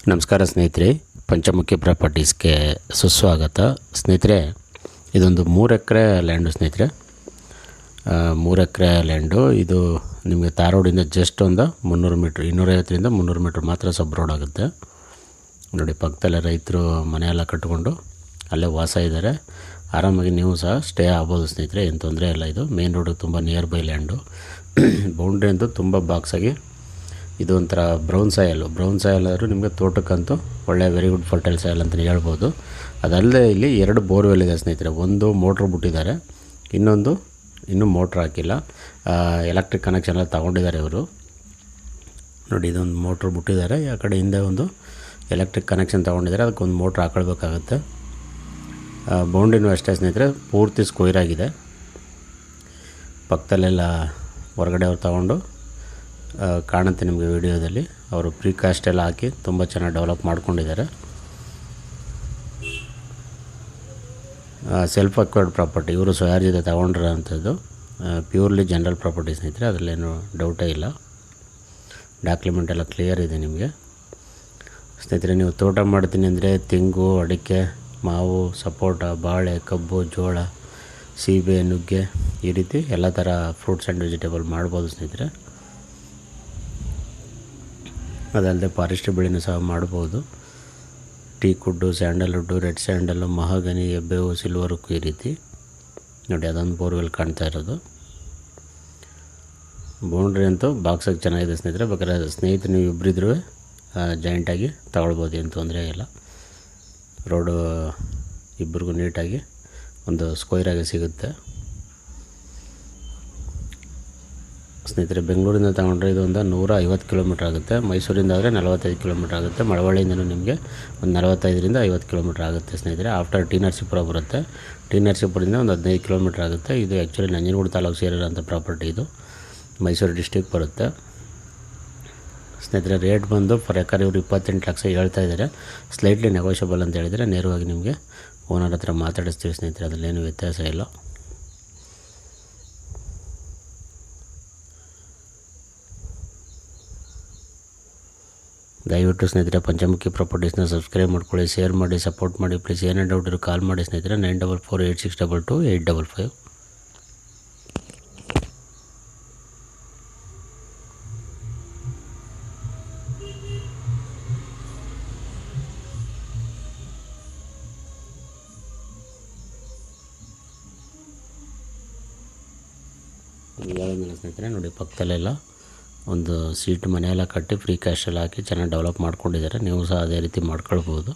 ನಮಸ್ಕಾರ ಸ್ನೇಹಿತರೆ, ಪಂಚಮುಖಿ ಪ್ರಾಪರ್ಟೀಸ್ಗೆ ಸುಸ್ವಾಗತ. ಸ್ನೇಹಿತರೆ, ಇದೊಂದು 3 ಎಕರೆ ಲ್ಯಾಂಡು ಸ್ನೇಹಿತರೆ. 3 ಎಕರೆ ಲ್ಯಾಂಡು. ಇದು ನಿಮಗೆ ತಾರ್ ರೋಡಿಂದ ಜಸ್ಟ್ ಒಂದು 300 ಮೀಟ್ರ್, 250ರಿಂದ 300 ಮೀಟ್ರ್ ಮಾತ್ರ ಸಬ್ ರೋಡ್ ಆಗುತ್ತೆ. ನೋಡಿ, ಪಕ್ಕದಲ್ಲೇ ರೈತರು ಮನೆಯೆಲ್ಲ ಕಟ್ಟಿಕೊಂಡು ಅಲ್ಲೇ ವಾಸ ಇದ್ದಾರೆ. ಆರಾಮಾಗಿ ನೀವು ಸಹ ಸ್ಟೇ ಆಗ್ಬೋದು ಸ್ನೇಹಿತರೆ, ಏನು ತೊಂದರೆ ಇಲ್ಲ. ಇದು ಮೇನ್ ರೋಡಿಗೆ ತುಂಬ ನಿಯರ್ ಬೈ ಲ್ಯಾಂಡು. ಬೌಂಡ್ರಿ ಅಂತೂ ತುಂಬ ಬಾಕ್ಸಾಗಿ, ಇದು ಒಂಥರ ಬ್ರೌನ್ ಸಾಯಲ್ ಆದರೂ ನಿಮಗೆ ತೋಟಕ್ಕಂತೂ ಒಳ್ಳೆಯ ವೆರಿ ಗುಡ್ ಫರ್ಟೈಲ್ ಸಾಯಲ್ ಅಂತಲೇ ಹೇಳ್ಬೋದು. ಅದಲ್ಲದೆ ಇಲ್ಲಿ 2 ಬೋರ್ವೆಲ್ ಇದೆ ಸ್ನೇಹಿತರೆ. ಒಂದು ಮೋಟ್ರ್ ಬಿಟ್ಟಿದ್ದಾರೆ, ಇನ್ನೂ ಮೋಟ್ರ್ ಹಾಕಿಲ್ಲ. ಎಲೆಕ್ಟ್ರಿಕ್ ಕನೆಕ್ಷನ್ ಎಲ್ಲ ತೊಗೊಂಡಿದ್ದಾರೆ ಇವರು. ನೋಡಿ, ಇದೊಂದು ಮೋಟ್ರ್ ಬಿಟ್ಟಿದ್ದಾರೆ, ಆ ಕಡೆ ಹಿಂದೆ ಒಂದು ಎಲೆಕ್ಟ್ರಿಕ್ ಕನೆಕ್ಷನ್ ತೊಗೊಂಡಿದ್ದಾರೆ. ಅದಕ್ಕೊಂದು ಮೋಟ್ರ್ ಹಾಕೊಳ್ಬೇಕಾಗತ್ತೆ. ಬೌಂಡ್ರಿನೂ ಅಷ್ಟೇ ಸ್ನೇಹಿತರೆ, ಪೂರ್ತಿ ಸ್ಕ್ವೇರ್ ಆಗಿದೆ. ಪಕ್ಕದಲ್ಲೆಲ್ಲ ಹೊರಗಡೆ ಅವ್ರು ತೊಗೊಂಡು ಕಾಣುತ್ತೆ ನಿಮಗೆ ವಿಡಿಯೋದಲ್ಲಿ. ಅವರು ಪ್ರೀಕಾಸ್ಟ್ ಎಲ್ಲ ಹಾಕಿ ತುಂಬ ಚೆನ್ನಾಗಿ ಡೆವಲಪ್ ಮಾಡ್ಕೊಂಡಿದ್ದಾರೆ. Self acquired property. ಇವರು ಸ್ವಯಾರ್ ಜೊತೆ ತೊಗೊಂಡಿರೋಂಥದ್ದು. ಪ್ಯೂರ್ಲಿ ಜನರಲ್ ಪ್ರಾಪರ್ಟಿ ಸ್ನೇಹಿತರೆ, ಅದರಲ್ಲೇನು ಡೌಟೇ ಇಲ್ಲ. ಡಾಕ್ಯುಮೆಂಟ್ ಎಲ್ಲ ಕ್ಲಿಯರ್ ಇದೆ ನಿಮಗೆ. ಸ್ನೇಹಿತರೆ, ನೀವು ತೋಟ ಮಾಡ್ತೀನಿ ಅಂದರೆ ತೆಂಗು, ಅಡಿಕೆ, ಮಾವು, ಸಪೋಟ, ಬಾಳೆ, ಕಬ್ಬು, ಜೋಳ, ಸೀಬೆ, ನುಗ್ಗೆ, ಈ ರೀತಿ ಎಲ್ಲ ಥರ ಫ್ರೂಟ್ಸ್ ಆ್ಯಂಡ್ ವೆಜಿಟೇಬಲ್ ಮಾಡ್ಬೋದು ಸ್ನೇಹಿತರೆ. ಅದಲ್ಲದೆ ಫಾರೆಸ್ಟ್ರಿ ಬೆಳೆನೂ ಸಹ ಮಾಡ್ಬೋದು. ಟೀಕ್ವುಡ್ಡು, ಸ್ಯಾಂಡಲ್ವುಡ್ಡು, ರೆಡ್ ಸ್ಯಾಂಡಲ್ಲು, ಮಹಾಗನಿ, ಎಬ್ಬೇವು, ಸಿಲ್ವರ್ ಉಕ್ಕು, ಈ ರೀತಿ. ನೋಡಿ, ಅದೊಂದು ಬೋರ್ವೆಲ್ ಕಾಣ್ತಾ ಇರೋದು. ಬೌಂಡ್ರಿ ಅಂತೂ ಬಾಕ್ಸಾಗಿ ಚೆನ್ನಾಗಿದೆ ಸ್ನೇಹಿತರೆ. ಬೇಕಾದ್ರೆ ಸ್ನೇಹಿತರು ನೀವು ಇಬ್ಬರಿದ್ರೂ ಜಾಯಿಂಟಾಗಿ ತಗೊಳ್ಬೋದು, ಏನು ತೊಂದರೆ ಇಲ್ಲ. ರೋಡು ಇಬ್ಬರಿಗೂ ನೀಟಾಗಿ ಒಂದು ಸ್ಕ್ವೇರಾಗಿ ಸಿಗುತ್ತೆ ಸ್ನೇಹಿತರೆ. ಬೆಂಗಳೂರಿಂದ ತಗೊಂಡ್ರೆ ಇದು ಒಂದು 150 ಕಿಲೋಮೀಟ್ರ್ ಆಗುತ್ತೆ. ಮೈಸೂರಿಂದ ಆದರೆ 45 ಕಿಲೋಮೀಟ್ರ್ ಆಗುತ್ತೆ. ಮಳವಳ್ಳಿಯಿಂದಲೂ ನಿಮಗೆ ಒಂದು 45ರಿಂದ 50 ಕಿಲೋಮೀಟ್ರ್ ಆಗುತ್ತೆ ಸ್ನೇಹಿತರೆ. ಆಫ್ಟರ್ ಟಿ ನರಸೀಪುರ ಬರುತ್ತೆ. ಟಿ ನರಸೀಪುರದಿಂದ ಒಂದು 15 ಕಿಲೋಮೀಟ್ರ್ ಆಗುತ್ತೆ. ಇದು ಆ್ಯಕ್ಚುಲಿ ನಂಜನಗೂಡು ತಾಲೂಕು ಸೇರಿರೋಂಥ ಪ್ರಾಪರ್ಟಿ. ಇದು ಮೈಸೂರು ಡಿಸ್ಟಿಕ್ ಬರುತ್ತೆ ಸ್ನೇಹಿತರೆ. ರೇಟ್ ಬಂದು ಫರ್ ಎಕರ್ ಇವರು 28 ಲಕ್ಷ ಹೇಳ್ತಾ ಇದ್ದಾರೆ. ಸ್ಲೈಟ್ಲಿ ನೆಗೋಷಿಯಬಲ್ ಅಂತ ಹೇಳಿದರೆ ನೇರವಾಗಿ ನಿಮಗೆ ಓನರ್ ಹತ್ರ ಮಾತಾಡಿಸ್ತೀವಿ ಸ್ನೇಹಿತರೆ, ಅದರಲ್ಲೇನು ವ್ಯತ್ಯಾಸ ಇಲ್ಲ. ದಯವಿಟ್ಟು ಸ್ನೇಹಿತರೆ ಪಂಚಮುಖಿ ಪ್ರಾಪರ್ಟೀಸ್ನ ಸಬ್ಸ್ಕ್ರೈಬ್ ಮಾಡ್ಕೊಳ್ಳಿ, ಶೇರ್ ಮಾಡಿ, ಸಪೋರ್ಟ್ ಮಾಡಿ ಪ್ಲೀಸ್. ಏನೇ ಡೌಟ್ ಇರೋ ಕಾಲ್ ಮಾಡಿ ಸ್ನೇಹಿತರೆ. 9448622855. ಇದಾದ್ಮೇಲೆ ಸ್ನೇಹಿತರೆ ನೋಡಿ, ಪಕ್ಕದಲ್ಲೆಲ್ಲ ಒಂದು ಸೀಟ್ ಮನೆಯೆಲ್ಲ ಕಟ್ಟಿ ಫ್ರೀ ಕ್ಯಾಶ್ ಎಲ್ಲ ಹಾಕಿ ಚೆನ್ನಾಗಿ ಡೆವಲಪ್ ಮಾಡ್ಕೊಂಡಿದ್ದಾರೆ. ನೀವು ಸಹ ಅದೇ ರೀತಿ ಮಾಡ್ಕೊಳ್ಬೋದು.